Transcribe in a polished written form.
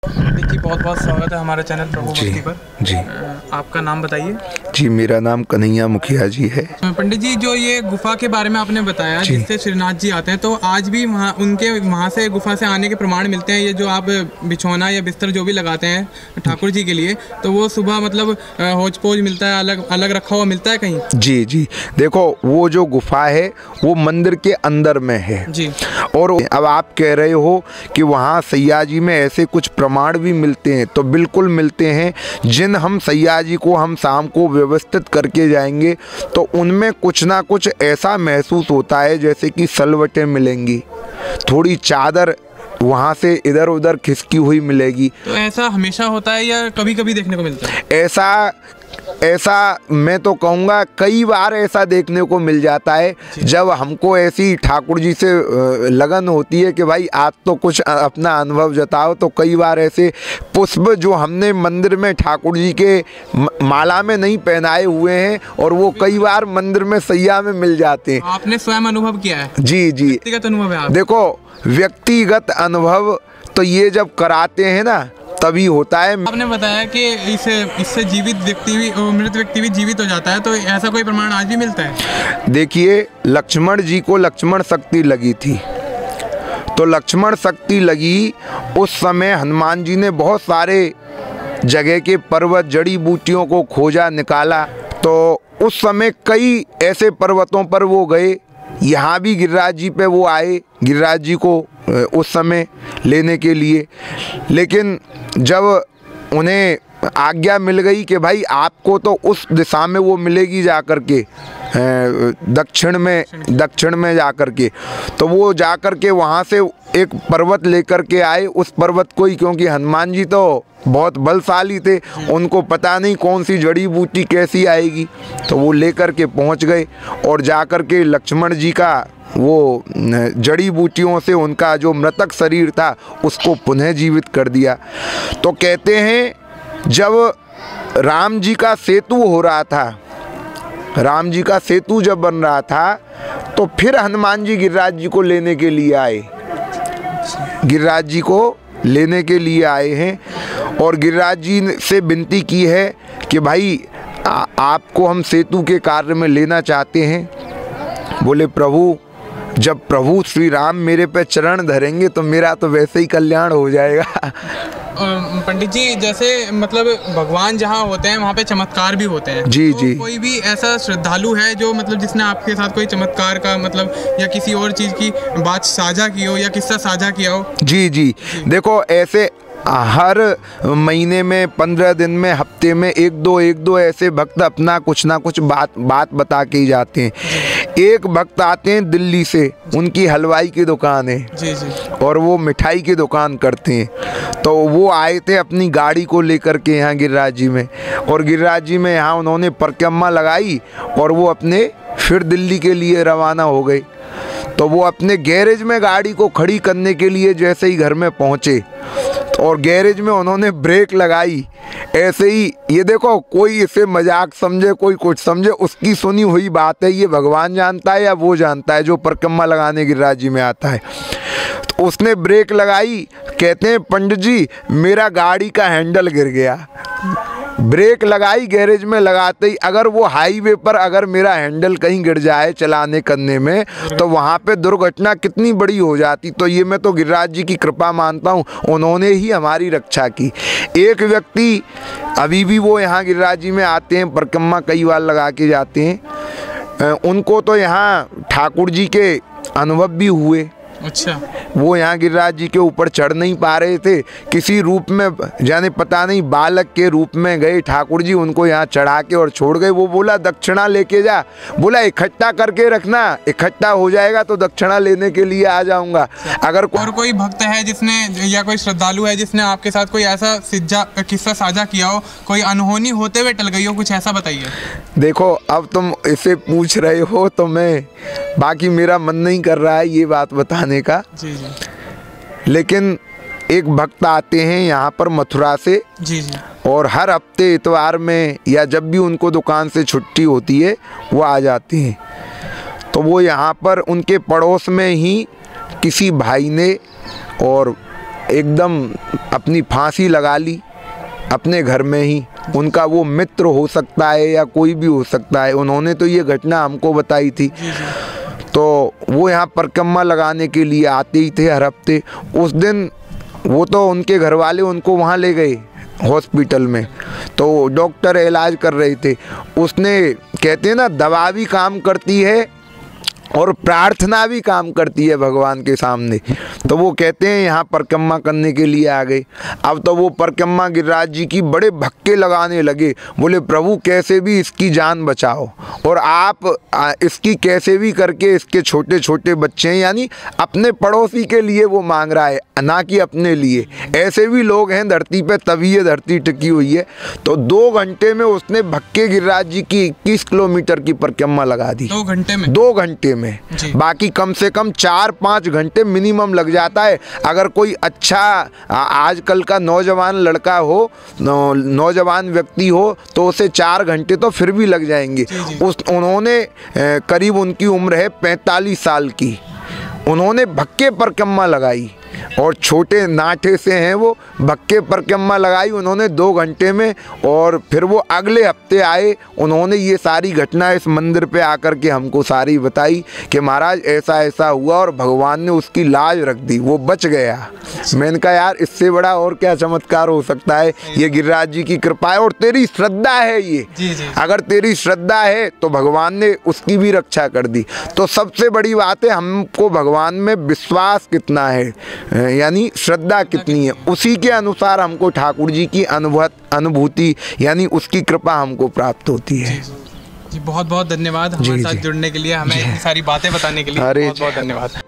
पंडित जी बहुत बहुत स्वागत है हमारे चैनल प्रभु भक्ति पर। जी आपका नाम बताइए। जी, मेरा नाम कन्हैया मुखिया जी है। पंडित जी, जो ये गुफा के बारे में आपने बताया जिससे श्रीनाथ जी आते हैं, तो आज भी वहाँ से गुफा से आने के प्रमाण मिलते हैं। ये जो आप बिछौना या बिस्तर जो भी लगाते हैं ठाकुर जी के लिए, तो वो सुबह मतलब हौज पौज मिलता है, अलग अलग रखा हुआ मिलता है कहीं? जी जी, देखो वो जो गुफा है वो मंदिर के अंदर में है जी। और अब आप कह रहे हो कि वहाँ सैयाजी में ऐसे कुछ प्रमाण भी मिलते हैं, तो बिल्कुल मिलते हैं। जिन हम सैयाजी को हम शाम को व्यवस्थित करके जाएंगे तो उनमें कुछ ना कुछ ऐसा महसूस होता है जैसे कि सलवटें मिलेंगी, थोड़ी चादर वहाँ से इधर उधर खिसकी हुई मिलेगी। तो ऐसा हमेशा होता है या कभी कभी देखने को मिलता है? ऐसा मैं तो कहूँगा कई बार ऐसा देखने को मिल जाता है। जब हमको ऐसी ठाकुर जी से लगन होती है कि भाई आज तो कुछ अपना अनुभव जताओ, तो कई बार ऐसे पुष्प जो हमने मंदिर में ठाकुर जी के माला में नहीं पहनाए हुए हैं और वो कई बार मंदिर में सैया में मिल जाते हैं। आपने स्वयं अनुभव किया है? जी जी, व्यक्तिगत अनुभव है? देखो व्यक्तिगत अनुभव तो ये जब कराते हैं ना तभी होता है। आपने बताया कि इससे जीवित व्यक्ति भी, मृत व्यक्ति भी जीवित हो जाता है, तो ऐसा कोई प्रमाण आज भी मिलता है? देखिए, लक्ष्मण जी को लक्ष्मण शक्ति लगी थी, तो लक्ष्मण शक्ति लगी उस समय हनुमान जी ने बहुत सारे जगह के पर्वत जड़ी बूटियों को खोजा निकाला, तो उस समय कई ऐसे पर्वतों पर वो गए। यहाँ भी गिरिराज जी पे वो आए, गिरिराज जी को उस समय लेने के लिए, लेकिन जब उन्हें आज्ञा मिल गई कि भाई आपको तो उस दिशा में वो मिलेगी जा कर के दक्षिण में जा कर के, तो वो जा कर के वहाँ से एक पर्वत लेकर के आए। उस पर्वत को ही, क्योंकि हनुमान जी तो बहुत बलशाली थे, उनको पता नहीं कौन सी जड़ी बूटी कैसी आएगी, तो वो लेकर के पहुँच गए और जा कर के लक्ष्मण जी का वो जड़ी बूटियों से उनका जो मृतक शरीर था उसको पुनः जीवित कर दिया। तो कहते हैं जब राम जी का सेतु हो रहा था, राम जी का सेतु जब बन रहा था, तो फिर हनुमान जी गिरिराज जी को लेने के लिए आए, गिरिराज जी को लेने के लिए आए हैं और गिरिराज जी से विनती की है कि भाई आपको हम सेतु के कार्य में लेना चाहते हैं। बोले प्रभु, जब प्रभु श्री राम मेरे पे चरण धरेंगे तो मेरा तो वैसे ही कल्याण हो जाएगा। पंडित जी, जैसे मतलब भगवान जहाँ होते हैं वहाँ पे चमत्कार भी होते हैं। जी तो जी। कोई भी ऐसा श्रद्धालु है जो मतलब जिसने आपके साथ कोई चमत्कार का मतलब या किसी और चीज़ की बात साझा की हो या किस्सा साझा किया हो? जी जी, देखो ऐसे हर महीने में 15 दिन में हफ्ते में एक दो ऐसे भक्त अपना कुछ ना कुछ बात बता के ही जाते हैं। एक भक्त आते हैं दिल्ली से, उनकी हलवाई की दुकान है जी जी, और वो मिठाई की दुकान करते हैं। तो वो आए थे अपनी गाड़ी को लेकर के यहाँ गिरिराज जी में, और गिरिराज जी में यहाँ उन्होंने परिक्रमा लगाई और वो अपने फिर दिल्ली के लिए रवाना हो गए। तो वो अपने गैरेज में गाड़ी को खड़ी करने के लिए जैसे ही घर में पहुँचे और गैरेज में उन्होंने ब्रेक लगाई, ऐसे ही, ये देखो कोई इसे मजाक समझे कोई कुछ समझे, उसकी सुनी हुई बात है, ये भगवान जानता है या वो जानता है जो परिक्रमा लगाने गिरिराज जी में आता है। तो उसने ब्रेक लगाई, कहते हैं पंडित जी मेरा गाड़ी का हैंडल गिर गया। ब्रेक लगाई गैरेज में लगाते ही, अगर वो हाईवे पर अगर मेरा हैंडल कहीं गिर जाए चलाने करने में तो वहाँ पे दुर्घटना कितनी बड़ी हो जाती। तो ये मैं तो गिरिराज जी की कृपा मानता हूँ, उन्होंने ही हमारी रक्षा की। एक व्यक्ति अभी भी वो यहाँ गिरिराज जी में आते हैं, परिक्रमा कई बार लगा के जाते हैं, उनको तो यहाँ ठाकुर जी के अनुभव भी हुए। अच्छा। वो यहाँ गिरिराज जी के ऊपर चढ़ नहीं पा रहे थे, किसी रूप में जाने पता नहीं बालक के रूप में गए ठाकुर जी, उनको यहाँ चढ़ा के और छोड़ गए। वो बोला दक्षिणा लेके जा, बोला इकट्ठा करके रखना, इकट्ठा हो जाएगा तो दक्षिणा लेने के लिए आ जाऊंगा। अगर और कोई भक्त है जिसने या कोई श्रद्धालु है जिसने आपके साथ कोई ऐसा किस्सा साझा किया हो, कोई अनहोनी होते हुए टल गई हो, कुछ ऐसा बताइए। देखो अब तुम इसे पूछ रहे हो तो मैं, बाकी मेरा मन नहीं कर रहा है ये बात बताने का। जी जी। लेकिन एक भक्त आते हैं यहाँ पर मथुरा से। जी जी। और हर हफ्ते इतवार में या जब भी उनको दुकान से छुट्टी होती है वो आ जाते हैं। तो वो यहाँ पर उनके पड़ोस में ही किसी भाई ने और एकदम अपनी फांसी लगा ली अपने घर में ही। उनका वो मित्र हो सकता है या कोई भी हो सकता है, उन्होंने तो ये घटना हमको बताई थी। तो वो यहाँ परिक्रमा लगाने के लिए आते ही थे हर हफ्ते। उस दिन वो तो उनके घर वाले उनको वहाँ ले गए हॉस्पिटल में, तो डॉक्टर इलाज कर रहे थे। उसने कहते हैं ना, दवा भी काम करती है और प्रार्थना भी काम करती है भगवान के सामने। तो वो कहते हैं यहाँ परिक्रमा करने के लिए आ गए। अब तो वो परिक्रमा गिरिराज जी की बड़े भक्के लगाने लगे, बोले प्रभु कैसे भी इसकी जान बचाओ, और आप इसकी कैसे भी करके इसके छोटे छोटे बच्चे हैं, यानी अपने पड़ोसी के लिए वो मांग रहा है, ना कि अपने लिए। ऐसे भी लोग हैं धरती पे, तभी ये धरती टिकी हुई है। तो 2 घंटे में उसने भक्के गिरिराज जी की 21 किलोमीटर की परिक्रमा लगा दी। 2 घंटे में? 2 घंटे में। बाकी कम से कम 4-5 घंटे मिनिमम लग जाता है। अगर कोई अच्छा आजकल का नौजवान लड़का हो, नौजवान व्यक्ति हो, तो उसे 4 घंटे तो फिर भी लग जाएंगे। उन्होंने करीब, उनकी उम्र है 45 साल की, उन्होंने भक्के परिक्रमा लगाई, और छोटे नाठे से हैं वो, भक्के परिक्रमा लगाई उन्होंने 2 घंटे में। और फिर वो अगले हफ्ते आए, उन्होंने ये सारी घटना इस मंदिर पे आकर के हमको सारी बताई कि महाराज ऐसा ऐसा हुआ और भगवान ने उसकी लाज रख दी, वो बच गया। मैंने कहा यार इससे बड़ा और क्या चमत्कार हो सकता है। ये गिरिराज जी की कृपा है और तेरी श्रद्धा है ये। अगर तेरी श्रद्धा है तो भगवान ने उसकी भी रक्षा कर दी। तो सबसे बड़ी बात है हमको भगवान में विश्वास कितना है, यानी श्रद्धा कितनी है, उसी के अनुसार हमको ठाकुर जी की अनुभूति यानी उसकी कृपा हमको प्राप्त होती है। जी बहुत बहुत धन्यवाद हमारे साथ जुड़ने के लिए, हमें इतनी सारी बातें बताने के लिए बहुत बहुत धन्यवाद।